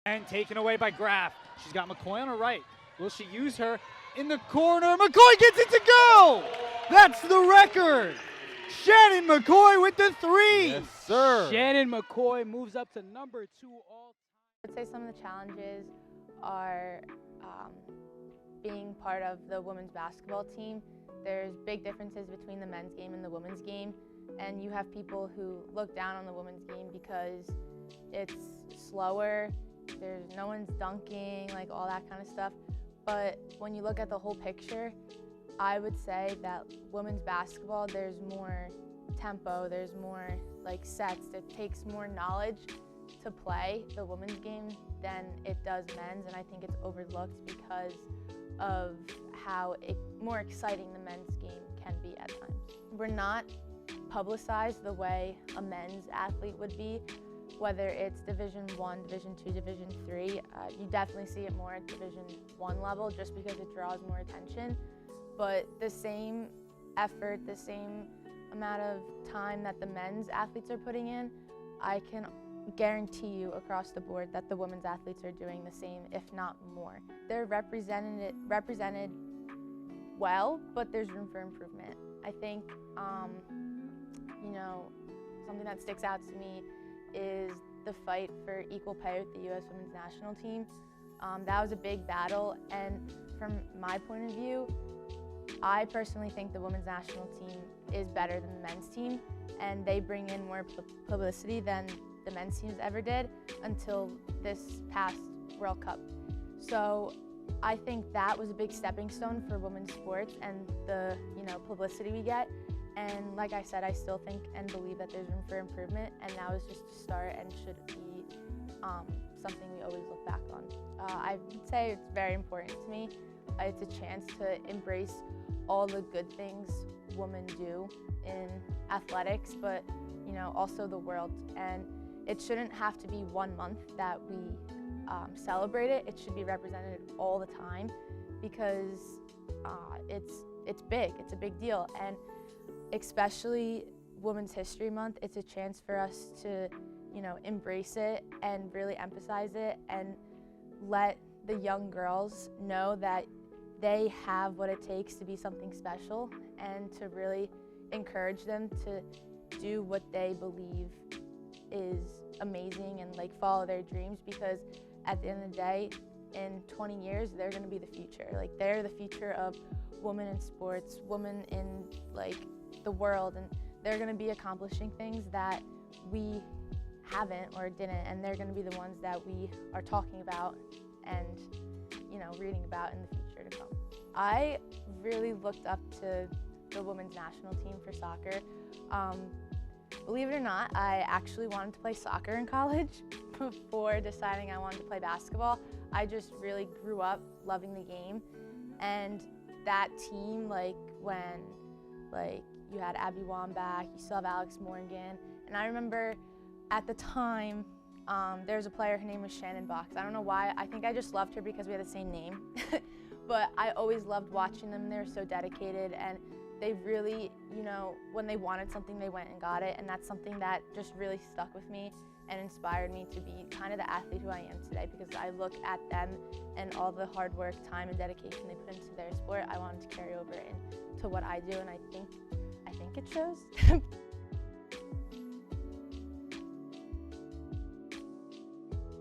And taken away by Graf. She's got McCoy on her right. Will she use her in the corner? McCoy gets it to go! That's the record! Shannon McCoy with the three! Yes, sir. Shannon McCoy moves up to number 2 all. I'd say some of the challenges are being part of the women's basketball team. There's big differences between the men's game and the women's game, and you have people who look down on the women's game because it's slower, there's no one's dunking, like all that kind of stuff. But when you look at the whole picture, I would say that women's basketball, there's more tempo, there's more like sets. It takes more knowledge to play the women's game than it does men's, and I think it's overlooked because of how more exciting the men's game can be at times. We're not publicized the way a men's athlete would be, whether it's Division I, Division II, Division III. You definitely see it more at Division I level just because it draws more attention. But the same effort, the same amount of time that the men's athletes are putting in, I can guarantee you across the board that the women's athletes are doing the same, if not more. They're represented well, but there's room for improvement. I think, something that sticks out to me is the fight for equal pay with the U.S. Women's National Team. That was a big battle, and from my point of view, I personally think the women's national team is better than the men's team, and they bring in more publicity than the men's teams ever did until this past World Cup. So I think that was a big stepping stone for women's sports and the publicity we get. And like I said, I still think and believe that there's room for improvement, and that was just a start and should be something we always look back on. I would say it's very important to me. It's a chance to embrace all the good things women do in athletics, but also the world. And it shouldn't have to be 1 month that we celebrate it. It should be represented all the time because it's big. It's a big deal, and especially Women's History Month. It's a chance for us to embrace it and really emphasize it and let the young girls know that they have what it takes to be something special, and to really encourage them to do what they believe is amazing and follow their dreams, because at the end of the day, in 20 years, they're going to be the future. They're the future of women in sports, women in the world, and they're going to be accomplishing things that we haven't or didn't, and they're going to be the ones that we are talking about and reading about in the future to come. I really looked up to the women's national team for soccer. Believe it or not, I actually wanted to play soccer in college before deciding I wanted to play basketball. I just really grew up loving the game, and that team, when you had Abby Wambach, you still have Alex Morgan, and I remember at the time there was a player, her name was Shannon. I don't know why, I think I just loved her because we had the same name. But I always loved watching them. They were so dedicated, and they really, when they wanted something, they went and got it, and that's something that just really stuck with me and inspired me to be kind of the athlete who I am today, because I look at them and all the hard work, time, and dedication they put into their sport. I wanted to carry over into what I do, and I think it shows.